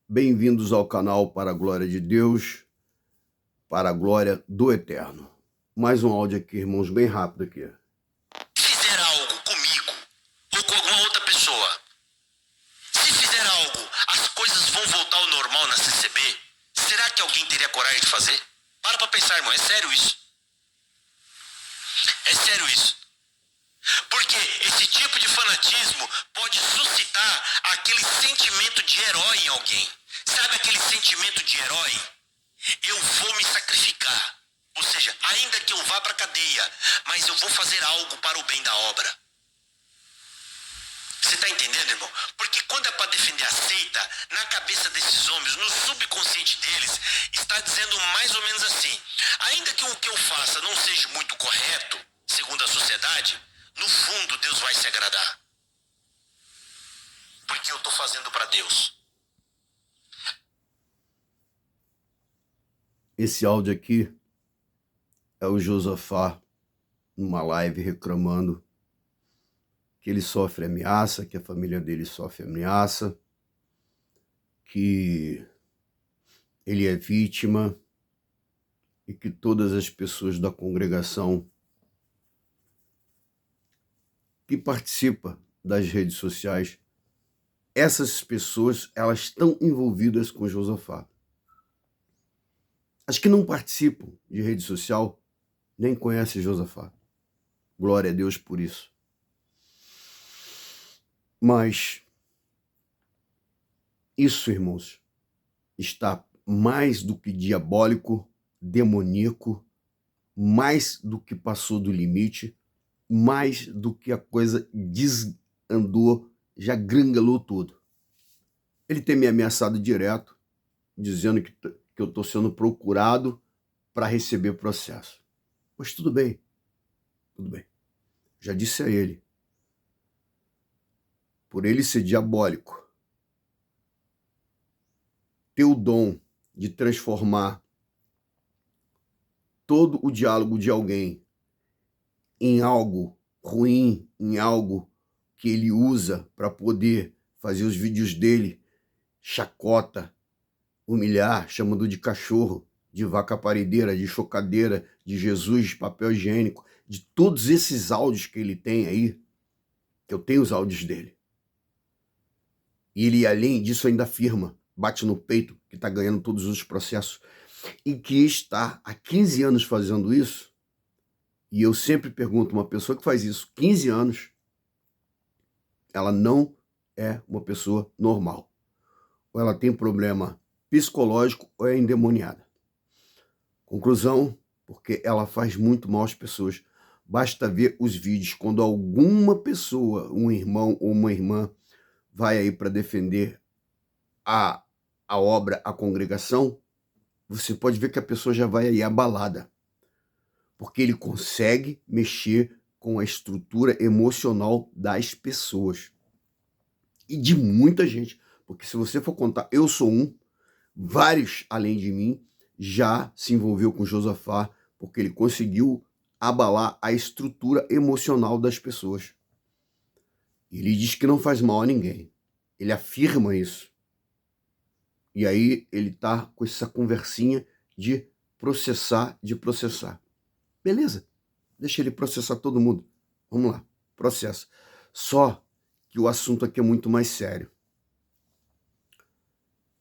Bem-vindos ao canal Para a Glória de Deus, para a glória do Eterno. Mais um áudio aqui, irmãos, bem rápido aqui. Fizer algo comigo ou com alguma outra pessoa, se fizer algo, as coisas vão voltar ao normal na CCB? Será que alguém teria coragem de fazer? Para pensar, irmão, é sério isso. É sério isso. Porque esse tipo de fanatismo pode suscitar aquele sentimento de herói em alguém. Sabe aquele sentimento de herói? Eu vou me sacrificar. Ou seja, ainda que eu vá para a cadeia, mas eu vou fazer algo para o bem da obra. Você está entendendo, irmão? Porque quando é para defender a seita, na cabeça desses homens, no subconsciente deles, está dizendo mais ou menos assim: ainda que o que eu faça não seja muito correto, segundo a sociedade, no fundo Deus vai se agradar. Porque eu estou fazendo para Deus. Esse áudio aqui é o Josafá numa live reclamando que ele sofre ameaça, que a família dele sofre ameaça, que ele é vítima e que todas as pessoas da congregação que participam das redes sociais, essas pessoas, elas estão envolvidas com Josafá. As que não participam de rede social nem conhecem Josafá. Glória a Deus por isso. Mas isso, irmãos, está mais do que diabólico, demoníaco, mais do que passou do limite, mais do que a coisa desandou, já grangalou tudo. Ele tem me ameaçado direto, dizendo que eu estou sendo procurado para receber processo. Mas tudo bem, tudo bem. Já disse a ele, por ele ser diabólico, ter o dom de transformar todo o diálogo de alguém em algo ruim, em algo que ele usa para poder fazer os vídeos dele, chacota, humilhar, chamando de cachorro, de vaca paredeira, de chocadeira, de Jesus, de papel higiênico, de todos esses áudios que ele tem aí, que eu tenho os áudios dele. E ele, além disso, ainda afirma, bate no peito, que está ganhando todos os processos, e que está há 15 anos fazendo isso. E eu sempre pergunto, uma pessoa que faz isso 15 anos, ela não é uma pessoa normal. Ou ela tem problema psicológico ou é endemoniada. Conclusão, porque ela faz muito mal às pessoas. Basta ver os vídeos quando alguma pessoa, um irmão ou uma irmã, vai aí para defender a obra, a congregação, você pode ver que a pessoa já vai aí abalada. Porque ele consegue mexer com a estrutura emocional das pessoas. E de muita gente. Porque se você for contar, eu sou um, vários além de mim já se envolveu com Josafá, porque ele conseguiu abalar a estrutura emocional das pessoas. Ele diz que não faz mal a ninguém. Ele afirma isso. E aí ele tá com essa conversinha de processar. Beleza, deixa ele processar todo mundo. Vamos lá, processo. Só que o assunto aqui é muito mais sério.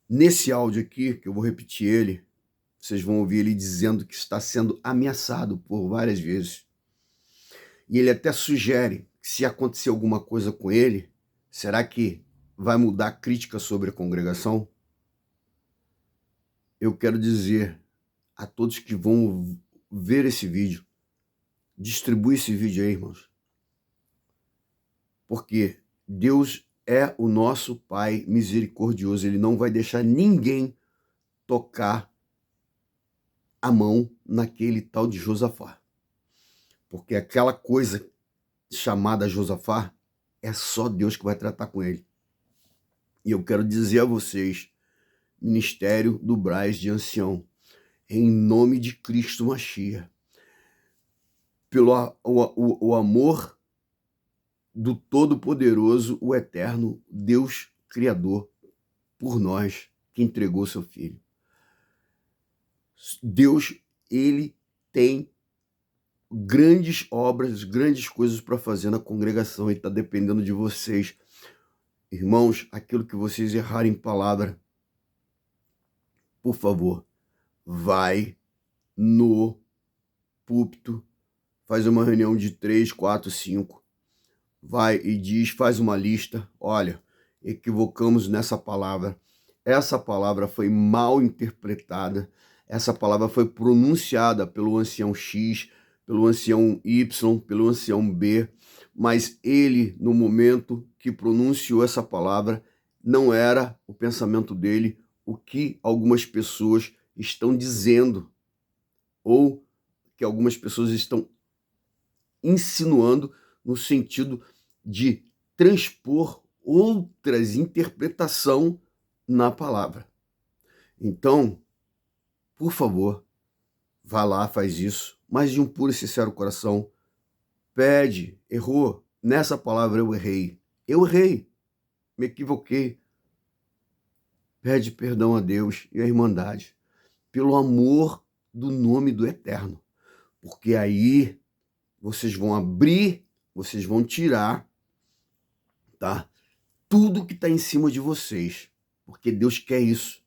Nesse áudio aqui, que eu vou repetir ele, vocês vão ouvir ele dizendo que está sendo ameaçado por várias vezes. E ele até sugere que se acontecer alguma coisa com ele, será que vai mudar a crítica sobre a congregação? Eu quero dizer a todos que vão ver esse vídeo, distribui esse vídeo aí, irmãos. Porque Deus é o nosso Pai misericordioso. Ele não vai deixar ninguém tocar a mão naquele tal de Josafá. Porque aquela coisa chamada Josafá é só Deus que vai tratar com ele. E eu quero dizer a vocês, Ministério do Braz de Ancião, em nome de Cristo Machia, pelo o amor do Todo-Poderoso, o Eterno, Deus Criador, por nós, que entregou seu filho. Deus, ele tem grandes obras, grandes coisas para fazer na congregação e está dependendo de vocês. Irmãos, aquilo que vocês errarem em palavra, por favor, vai no púlpito, faz uma reunião de 3, 4, 5, vai e diz, faz uma lista, olha, equivocamos nessa palavra, essa palavra foi mal interpretada, essa palavra foi pronunciada pelo ancião X, pelo ancião Y, pelo ancião B, mas ele, no momento que pronunciou essa palavra, não era o pensamento dele, o que algumas pessoas estão dizendo, ou que algumas pessoas estão insinuando no sentido de transpor outras interpretações na palavra. Então, por favor, vá lá, faz isso, mas de um puro e sincero coração. Pede, errou, nessa palavra eu errei, me equivoquei. Pede perdão a Deus e à Irmandade, pelo amor do nome do Eterno, porque aí vocês vão abrir, vocês vão tirar, tá? Tudo que está em cima de vocês, porque Deus quer isso.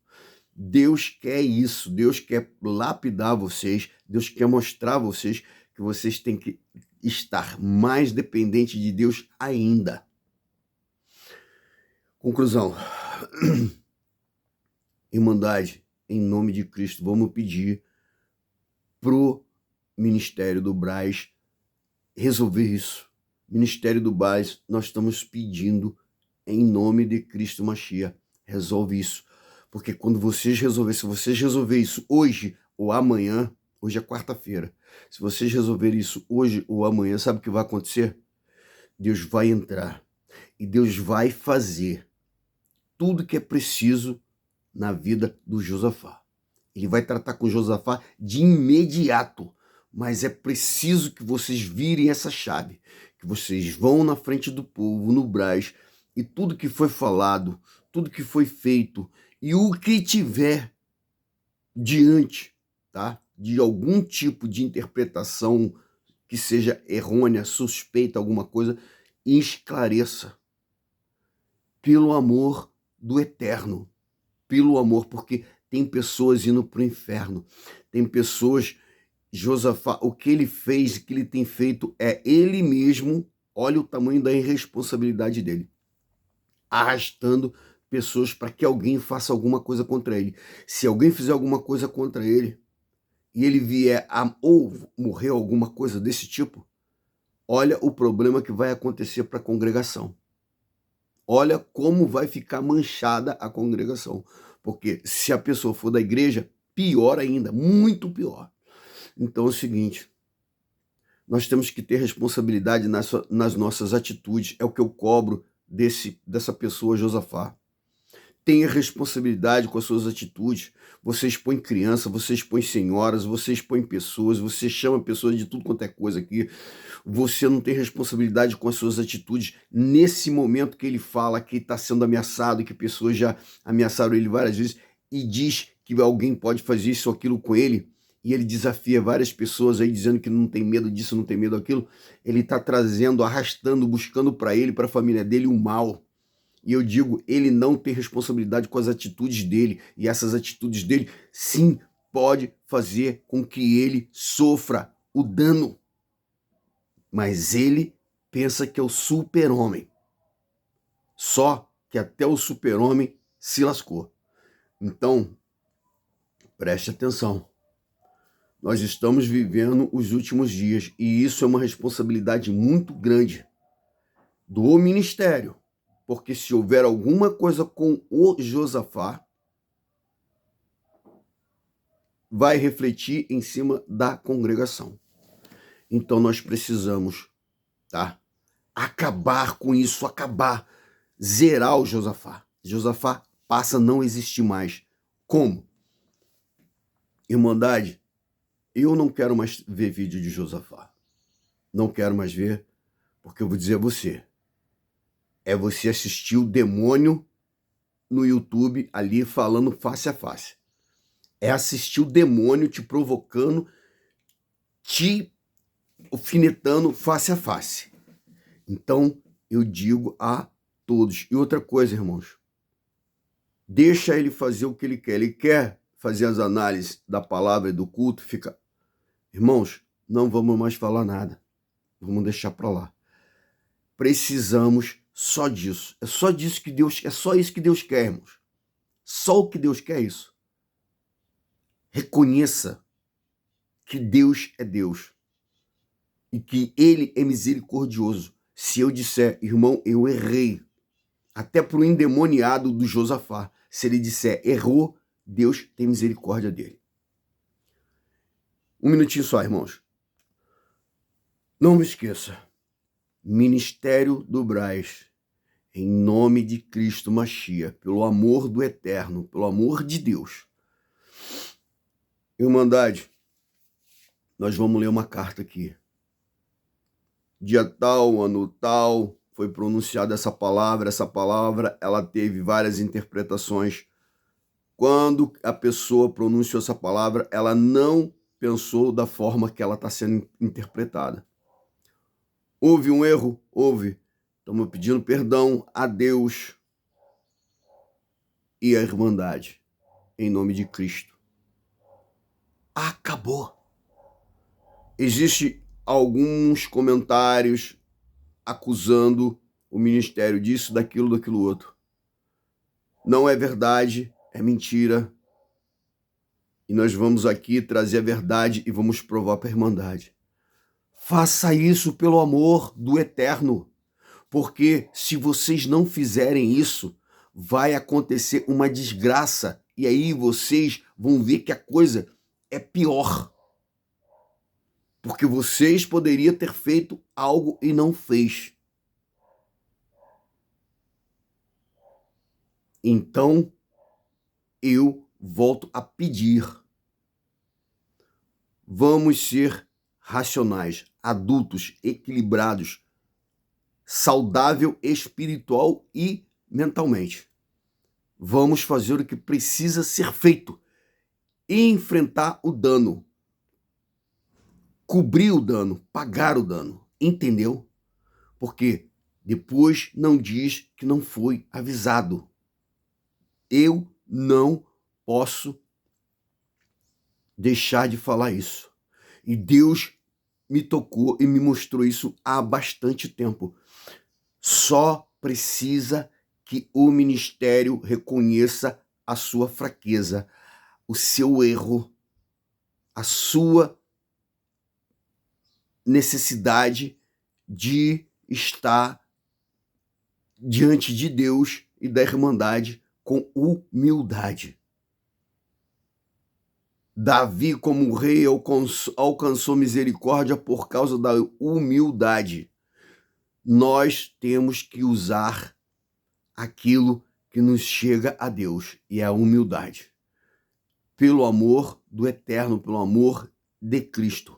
Deus quer isso, Deus quer lapidar vocês, Deus quer mostrar a vocês que vocês têm que estar mais dependente de Deus ainda. Conclusão. Irmandade, em nome de Cristo, vamos pedir pro Ministério do Braz resolver isso. Ministério do Braz, nós estamos pedindo em nome de Cristo Mashiach, resolve isso. Porque quando vocês resolverem, se vocês resolverem isso hoje ou amanhã, hoje é quarta-feira, se vocês resolverem isso hoje ou amanhã, sabe o que vai acontecer? Deus vai entrar e Deus vai fazer tudo que é preciso na vida do Josafá. Ele vai tratar com Josafá de imediato, mas é preciso que vocês virem essa chave, que vocês vão na frente do povo, no Braz, e tudo que foi falado, tudo que foi feito, e o que tiver diante, tá, de algum tipo de interpretação que seja errônea, suspeita, alguma coisa, esclareça. Pelo amor do Eterno. Pelo amor, porque tem pessoas indo para o inferno. Tem pessoas, Josafá, o que ele fez, o que ele tem feito é ele mesmo, olha o tamanho da irresponsabilidade dele, arrastando pessoas para que alguém faça alguma coisa contra ele. Se alguém fizer alguma coisa contra ele e ele vier a ou morrer alguma coisa desse tipo, olha o problema que vai acontecer para a congregação. Olha como vai ficar manchada a congregação. Porque se a pessoa for da igreja, pior ainda, muito pior. Então é o seguinte, nós temos que ter responsabilidade nas nossas atitudes. É o que eu cobro dessa pessoa, Josafá. Tenha responsabilidade com as suas atitudes. Você expõe criança, você expõe senhoras, você expõe pessoas, você chama pessoas de tudo quanto é coisa aqui. Você não tem responsabilidade com as suas atitudes. Nesse momento que ele fala que está sendo ameaçado, que pessoas já ameaçaram ele várias vezes, e diz que alguém pode fazer isso ou aquilo com ele, e ele desafia várias pessoas aí dizendo que não tem medo disso, não tem medo daquilo, ele está trazendo, arrastando, buscando para ele, para a família dele, o mal. E eu digo, ele não tem responsabilidade com as atitudes dele. E essas atitudes dele, sim, pode fazer com que ele sofra o dano. Mas ele pensa que é o super-homem. Só que até o super-homem se lascou. Então, preste atenção. Nós estamos vivendo os últimos dias. E isso é uma responsabilidade muito grande do ministério. Porque se houver alguma coisa com o Josafá, vai refletir em cima da congregação. Então nós precisamos, tá, acabar com isso, zerar o Josafá. Josafá passa a não existir mais. Como? Irmandade, eu não quero mais ver vídeo de Josafá. Não quero mais ver, porque eu vou dizer a você, é você assistir o demônio no YouTube ali falando face a face. É assistir o demônio te provocando, te alfinetando face a face. Então, eu digo a todos. E outra coisa, irmãos, deixa ele fazer o que ele quer. Ele quer fazer as análises da palavra e do culto, fica... Irmãos, não vamos mais falar nada. Vamos deixar para lá. Precisamos só disso. É só disso que Deus, é só isso que Deus quer, irmãos. Só o que Deus quer é isso. Reconheça que Deus é Deus e que Ele é misericordioso. Se eu disser, irmão, eu errei, até para o endemoniado do Josafá, se ele disser, errou, Deus tem misericórdia dele. Um minutinho só, irmãos. Não me esqueça, Ministério do Brás, em nome de Cristo Machia, pelo amor do Eterno, pelo amor de Deus. Irmandade, nós vamos ler uma carta aqui. Dia tal, ano tal, foi pronunciada essa palavra ela teve várias interpretações. Quando a pessoa pronunciou essa palavra, ela não pensou da forma que ela está sendo interpretada. Houve um erro? Houve. Estamos pedindo perdão a Deus e a Irmandade, em nome de Cristo. Acabou. Existem alguns comentários acusando o ministério disso, daquilo, daquilo outro. Não é verdade, é mentira. E nós vamos aqui trazer a verdade e vamos provar para a Irmandade. Faça isso pelo amor do Eterno, porque se vocês não fizerem isso, vai acontecer uma desgraça e aí vocês vão ver que a coisa é pior. Porque vocês poderiam ter feito algo e não fez. Então, eu volto a pedir. Vamos ser racionais, adultos, equilibrados, saudável espiritual e mentalmente. Vamos fazer o que precisa ser feito e enfrentar o dano. Cobrir o dano, pagar o dano, entendeu? Porque depois não diz que não foi avisado. Eu não posso deixar de falar isso. E Deus me tocou e me mostrou isso há bastante tempo. Só precisa que o ministério reconheça a sua fraqueza, o seu erro, a sua necessidade de estar diante de Deus e da Irmandade com humildade. Davi, como rei, alcançou misericórdia por causa da humildade. Nós temos que usar aquilo que nos chega a Deus, e é a humildade. Pelo amor do Eterno, pelo amor de Cristo.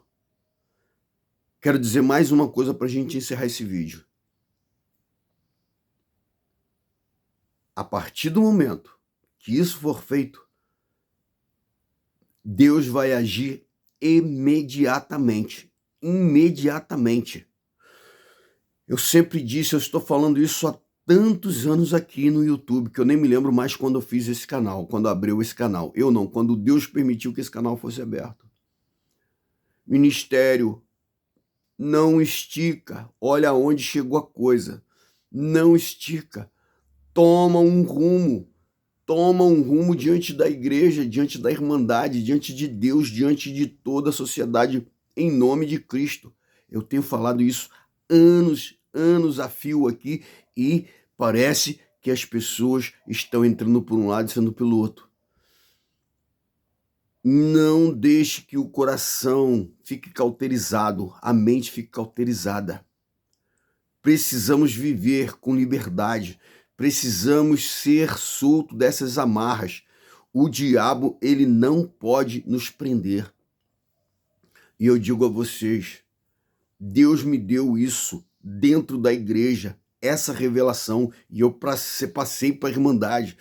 Quero dizer mais uma coisa para a gente encerrar esse vídeo. A partir do momento que isso for feito, Deus vai agir imediatamente. Imediatamente. Eu sempre disse, eu estou falando isso há tantos anos aqui no YouTube, que eu nem me lembro mais quando eu fiz esse canal, quando abriu esse canal. Eu não, quando Deus permitiu que esse canal fosse aberto. Ministério, não estica. Olha onde chegou a coisa. Não estica. Toma um rumo diante da igreja, diante da Irmandade, diante de Deus, diante de toda a sociedade, em nome de Cristo. Eu tenho falado isso anos a fio aqui e parece que as pessoas estão entrando por um lado e saindo pelo outro. Não deixe que o coração fique cauterizado, a mente fique cauterizada. Precisamos viver com liberdade, precisamos ser soltos dessas amarras. O diabo, ele não pode nos prender. E eu digo a vocês, Deus me deu isso dentro da igreja, essa revelação, e eu passei para a Irmandade,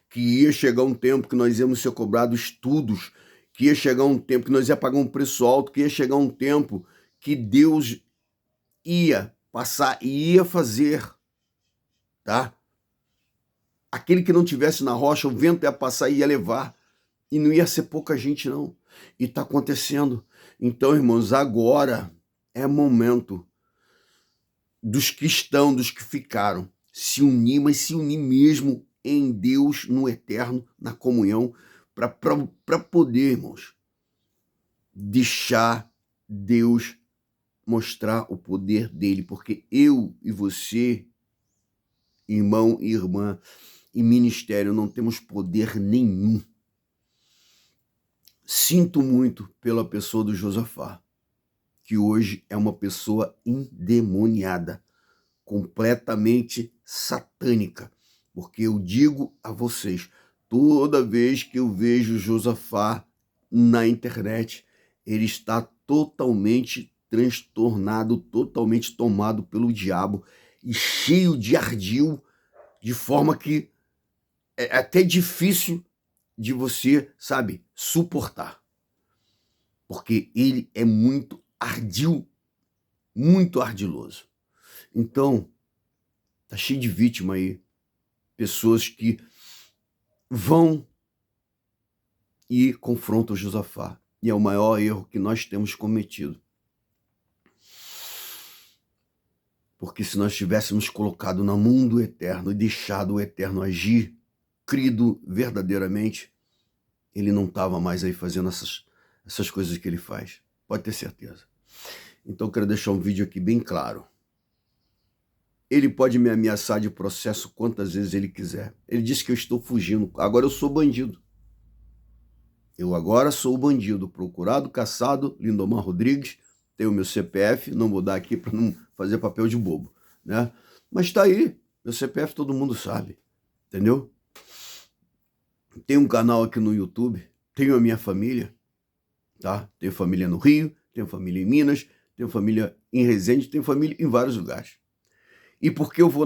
que ia chegar um tempo que nós íamos ser cobrados estudos, que ia chegar um tempo que nós ia pagar um preço alto, que ia chegar um tempo que Deus ia passar e ia fazer, tá? Aquele que não tivesse na rocha, o vento ia passar e ia levar, e não ia ser pouca gente não, e está acontecendo. Então, irmãos, agora é momento dos que estão, dos que ficaram, se unir, mas se unir mesmo em Deus, no eterno, na comunhão, para poder, irmãos, deixar Deus mostrar o poder dele, porque eu e você, irmão e irmã, em ministério, não temos poder nenhum. Sinto muito pela pessoa do Josafá, que hoje é uma pessoa endemoniada, completamente satânica, porque eu digo a vocês, toda vez que eu vejo Josafá na internet, ele está totalmente transtornado, totalmente tomado pelo diabo e cheio de ardil, de forma que é até difícil de você, sabe, suportar. Porque ele é muito ardil, muito ardiloso. Então, tá cheio de vítima aí, pessoas que vão e confrontam Josafá. E é o maior erro que nós temos cometido. Porque se nós tivéssemos colocado na mão do Eterno e deixado o Eterno agir, crido verdadeiramente, ele não estava mais aí fazendo essas coisas que ele faz. Pode ter certeza. Então, eu quero deixar um vídeo aqui bem claro. Ele pode me ameaçar de processo quantas vezes ele quiser. Ele disse que eu estou fugindo. Agora eu sou bandido. Eu agora sou o bandido. Procurado, caçado, Lindomar Rodrigues. Tenho meu CPF. Não vou dar aqui para não fazer papel de bobo, né? Mas tá aí. Meu CPF todo mundo sabe. Entendeu? Tenho um canal aqui no YouTube. Tenho a minha família. Tá? Tenho família no Rio. Tenho família em Minas. Tenho família em Resende. Tenho família em vários lugares. E porque eu vou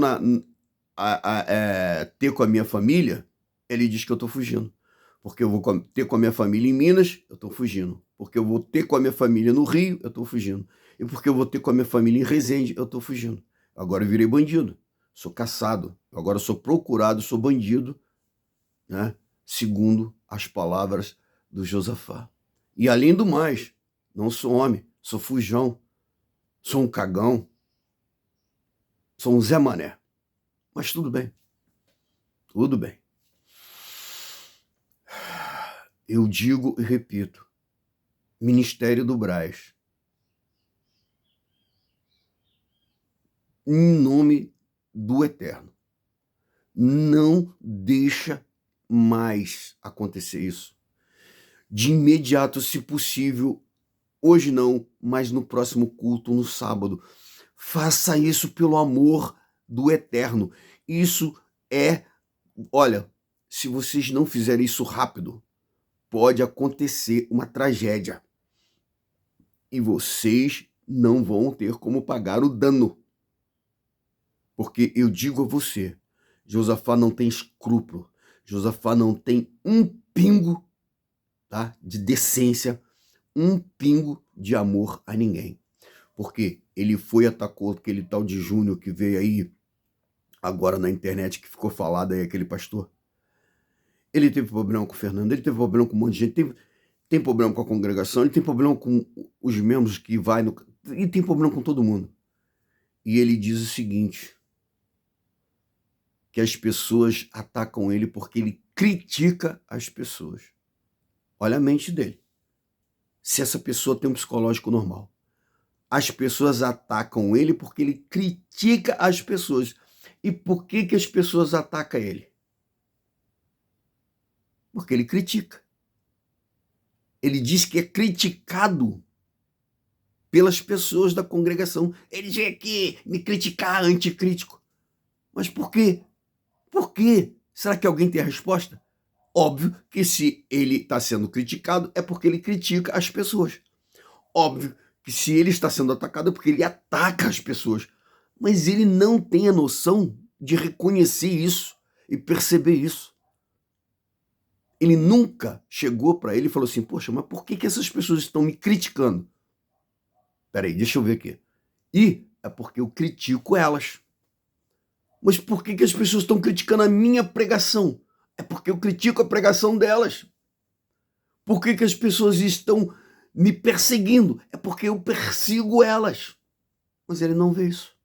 ter com a minha família, ele diz que eu estou fugindo. Porque eu vou ter com a minha família em Minas, eu estou fugindo. Porque eu vou ter com a minha família no Rio, eu estou fugindo. E porque eu vou ter com a minha família em Resende, eu estou fugindo. Agora eu virei bandido, sou caçado. Agora eu sou procurado, sou bandido, né? Segundo as palavras do Josafá. E além do mais, não sou homem, sou fujão, sou um cagão, sou um Zé Mané. Mas tudo bem. Tudo bem. Eu digo e repito. Ministério do Brás. Em nome do Eterno. Não deixa mais acontecer isso. De imediato, se possível, hoje não, mas no próximo culto, no sábado. Faça isso pelo amor do Eterno. Isso é, olha, se vocês não fizerem isso rápido, pode acontecer uma tragédia. E vocês não vão ter como pagar o dano. Porque eu digo a você, Josafá não tem escrúpulo. Josafá não tem um pingo, tá, de decência, um pingo de amor a ninguém. Porque ele foi e atacou aquele tal de Júnior que veio aí agora na internet, que ficou falado aí, aquele pastor. Ele teve problema com o Fernando, ele teve problema com um monte de gente, tem problema com a congregação, ele tem problema com os membros que vai no... e tem problema com todo mundo. E ele diz o seguinte, que as pessoas atacam ele porque ele critica as pessoas. Olha a mente dele. Se essa pessoa tem um psicológico normal. As pessoas atacam ele porque ele critica as pessoas. E por que as pessoas atacam ele? Porque ele critica. Ele diz que é criticado pelas pessoas da congregação. Ele vem aqui me criticar, anticrítico. Mas por quê? Por quê? Será que alguém tem a resposta? Óbvio que se ele está sendo criticado é porque ele critica as pessoas. Óbvio que se ele está sendo atacado é porque ele ataca as pessoas. Mas ele não tem a noção de reconhecer isso e perceber isso. Ele nunca chegou para ele e falou assim, poxa, mas por que essas pessoas estão me criticando? Peraí, deixa eu ver aqui. E é porque eu critico elas. Mas por que as pessoas estão criticando a minha pregação? É porque eu critico a pregação delas. Por que as pessoas estão me perseguindo? É porque eu persigo elas. Mas ele não vê isso.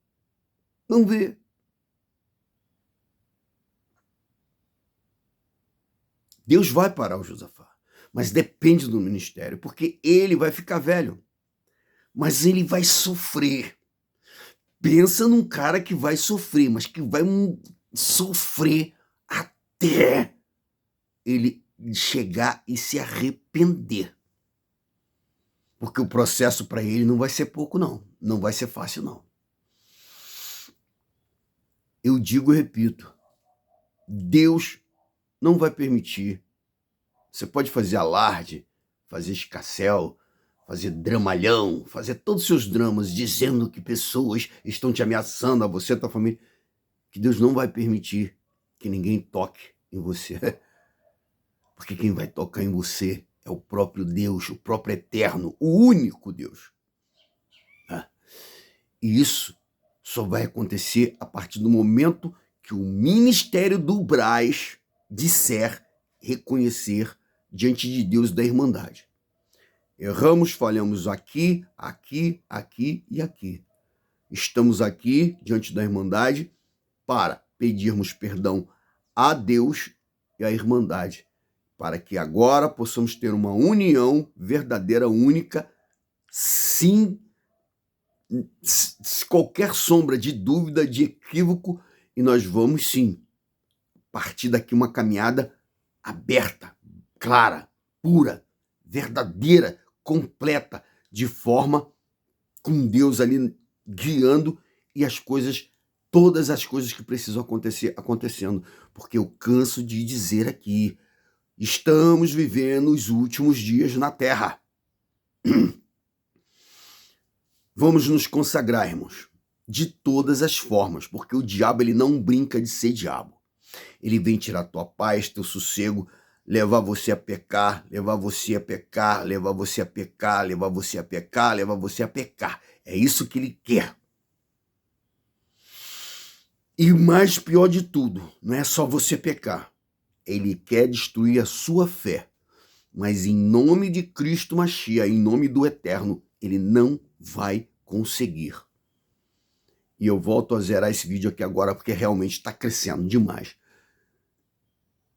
Não vê. Deus vai parar o Josafá, mas depende do ministério, porque ele vai ficar velho. Mas ele vai sofrer. Pensa num cara que vai sofrer, mas que vai sofrer até ele chegar e se arrepender. Porque o processo para ele não vai ser pouco, não. Não vai ser fácil, não. Eu digo e repito, Deus não vai permitir. Você pode fazer alarde, fazer escarcéu, fazer dramalhão, fazer todos os seus dramas, dizendo que pessoas estão te ameaçando, a você, a tua família, que Deus não vai permitir que ninguém toque em você. Porque quem vai tocar em você é o próprio Deus, o próprio Eterno, o único Deus. E isso só vai acontecer a partir do momento que o ministério do Braz disser, reconhecer diante de Deus da Irmandade. Erramos, falhamos aqui, aqui, aqui e aqui. Estamos aqui diante da Irmandade para pedirmos perdão a Deus e à Irmandade, para que agora possamos ter uma união verdadeira, única, sem qualquer sombra de dúvida, de equívoco, e nós vamos sim partir daqui uma caminhada aberta, clara, pura, verdadeira, completa, de forma com Deus ali guiando e as coisas, todas as coisas que precisam acontecer, acontecendo. Porque eu canso de dizer aqui, estamos vivendo os últimos dias na Terra. Vamos nos consagrar, irmãos, de todas as formas, porque o diabo ele não brinca de ser diabo. Ele vem tirar tua paz, teu sossego, levar você a pecar, levar você a pecar, levar você a pecar, levar você a pecar, levar você a pecar. É isso que ele quer. E o mais pior de tudo, não é só você pecar. Ele quer destruir a sua fé. Mas em nome de Cristo Mashiach, em nome do Eterno, ele não vai conseguir. E eu volto a zerar esse vídeo aqui agora, porque realmente está crescendo demais.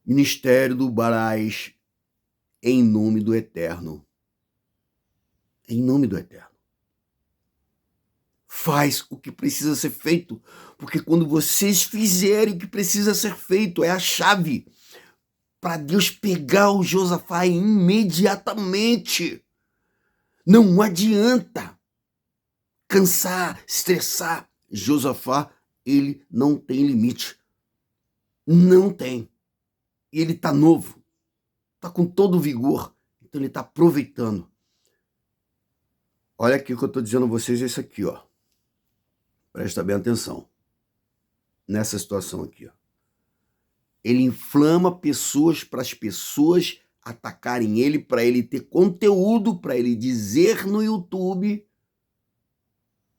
Ministério do Braz, em nome do Eterno. Em nome do Eterno. Faz o que precisa ser feito, porque quando vocês fizerem o que precisa ser feito, é a chave para Deus pegar o Josafá imediatamente. Não adianta cansar, estressar. Josafá, ele não tem limite. Não tem. E ele tá novo. Tá com todo o vigor. Então ele tá aproveitando. Olha aqui o que eu tô dizendo a vocês, é isso aqui, ó. Presta bem atenção. Nessa situação aqui, ó. Ele inflama pessoas para as pessoas atacarem ele, para ele ter conteúdo, para ele dizer no YouTube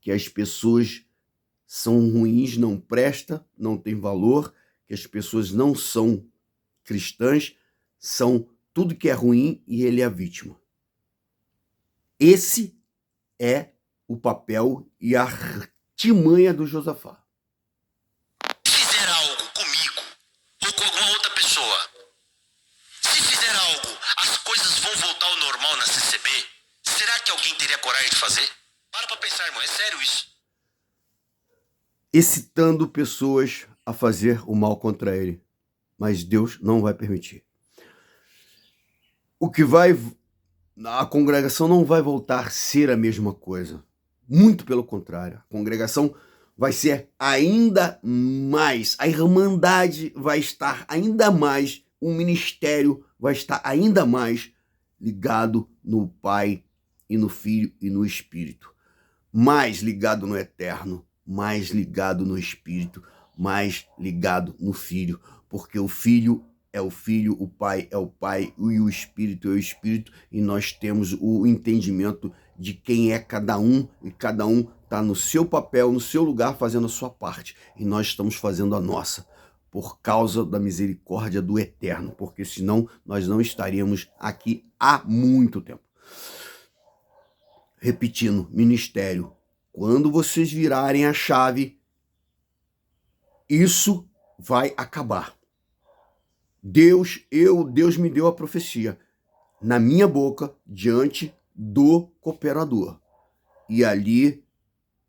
que as pessoas são ruins, não presta, não tem valor, que as pessoas não são cristãs, são tudo que é ruim e ele é a vítima. Esse é o papel e a artimanha do Josafá. Se fizer algo comigo ou com alguma outra pessoa, se fizer algo, as coisas vão voltar ao normal na CCB? Será que alguém teria coragem de fazer? Para pensar, irmão, é sério isso. Excitando pessoas a fazer o mal contra ele. Mas Deus não vai permitir. A congregação não vai voltar a ser a mesma coisa. Muito pelo contrário. A congregação vai ser ainda mais. A irmandade vai estar ainda mais. O ministério vai estar ainda mais ligado no Pai e no Filho e no Espírito. Mais ligado no Eterno. mais ligado no Espírito, mais ligado no Filho, porque o Filho é o Filho, o Pai é o Pai e o Espírito é o Espírito, e nós temos o entendimento de quem é cada um, e cada um está no seu papel, no seu lugar, fazendo a sua parte, e nós estamos fazendo a nossa, por causa da misericórdia do Eterno, porque senão nós não estaríamos aqui há muito tempo. Repetindo, ministério, quando vocês virarem a chave, isso vai acabar. Deus me deu a profecia na minha boca, diante do cooperador. E ali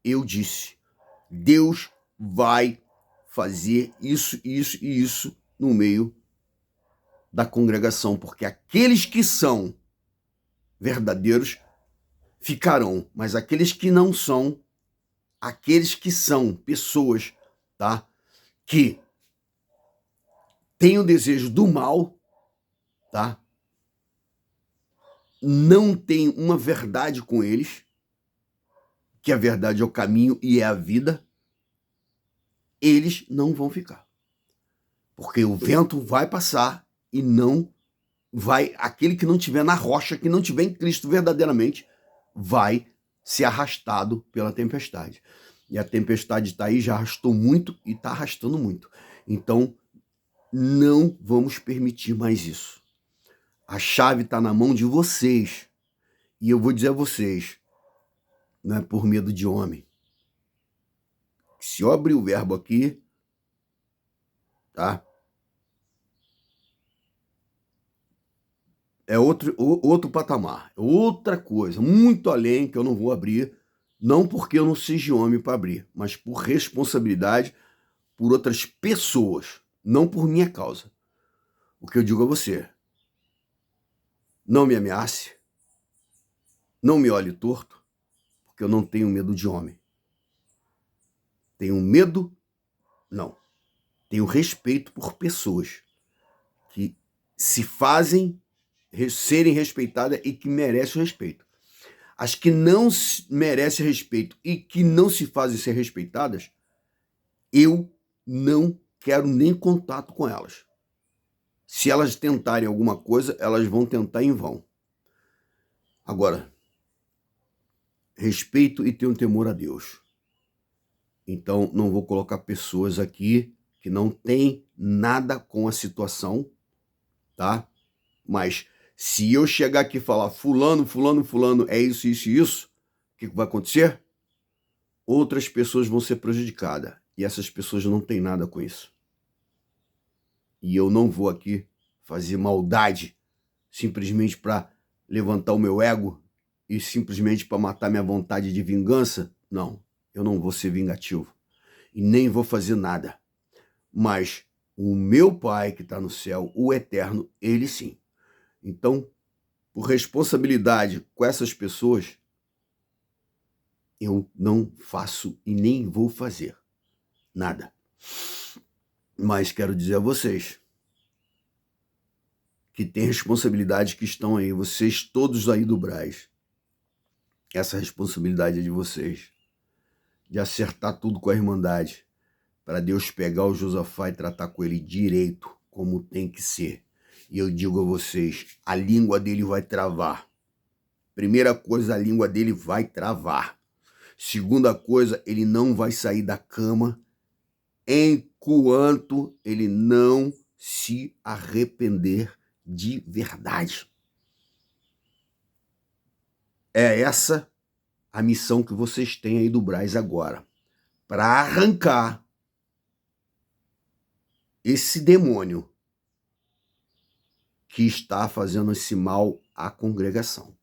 eu disse, Deus vai fazer isso, isso e isso no meio da congregação, porque aqueles que são verdadeiros ficarão, mas aqueles que não são, aqueles que são pessoas, tá? Que têm o desejo do mal, tá? Não tem uma verdade com eles, que a verdade é o caminho e é a vida, eles não vão ficar. Porque o vento vai passar e não vai, aquele que não tiver na rocha, que não tiver em Cristo verdadeiramente, vai ser arrastado pela tempestade. E a tempestade está aí, já arrastou muito e está arrastando muito. Então, não vamos permitir mais isso. A chave está na mão de vocês. E eu vou dizer a vocês, não é por medo de homem. Se eu abrir o verbo aqui, tá? É outro patamar, outra coisa, muito além, que eu não vou abrir, não porque eu não seja homem para abrir, mas por responsabilidade por outras pessoas, não por minha causa. O que eu digo a você, não me ameace, não me olhe torto, porque eu não tenho medo de homem. Tenho medo? Não. Tenho respeito por pessoas que se fazem serem respeitadas e que merecem o respeito. As que não merecem respeito e que não se fazem ser respeitadas, eu não quero nem contato com elas. Se elas tentarem alguma coisa, elas vão tentar em vão. Agora, respeito e tenho temor a Deus. Então, não vou colocar pessoas aqui que não têm nada com a situação, tá? Mas se eu chegar aqui e falar fulano, é isso, isso e isso, o que vai acontecer? Outras pessoas vão ser prejudicadas. E essas pessoas não têm nada com isso. E eu não vou aqui fazer maldade simplesmente para levantar o meu ego e simplesmente para matar minha vontade de vingança. Não, eu não vou ser vingativo. E nem vou fazer nada. Mas o meu Pai que está no céu, o Eterno, ele sim. Então, por responsabilidade com essas pessoas, eu não faço e nem vou fazer nada. Mas quero dizer a vocês que tem responsabilidade, que estão aí, vocês todos aí do Brás. Essa responsabilidade é de vocês, de acertar tudo com a Irmandade, para Deus pegar o Josafá e tratar com ele direito, como tem que ser. E eu digo a vocês, a língua dele vai travar. Primeira coisa, a língua dele vai travar. Segunda coisa, ele não vai sair da cama enquanto ele não se arrepender de verdade. É essa a missão que vocês têm aí do Brás agora, para arrancar esse demônio que está fazendo esse mal à congregação.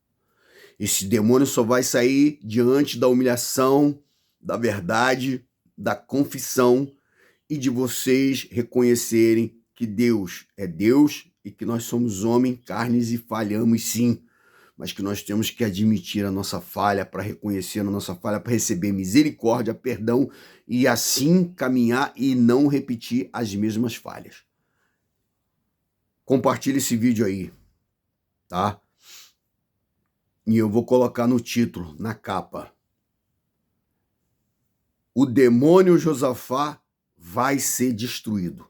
Esse demônio só vai sair diante da humilhação, da verdade, da confissão e de vocês reconhecerem que Deus é Deus e que nós somos homens, carnes e falhamos sim, mas que nós temos que admitir a nossa falha para reconhecer a nossa falha, para receber misericórdia, perdão e assim caminhar e não repetir as mesmas falhas. Compartilhe esse vídeo aí, tá? E eu vou colocar no título, na capa. o demônio Josafá vai ser destruído.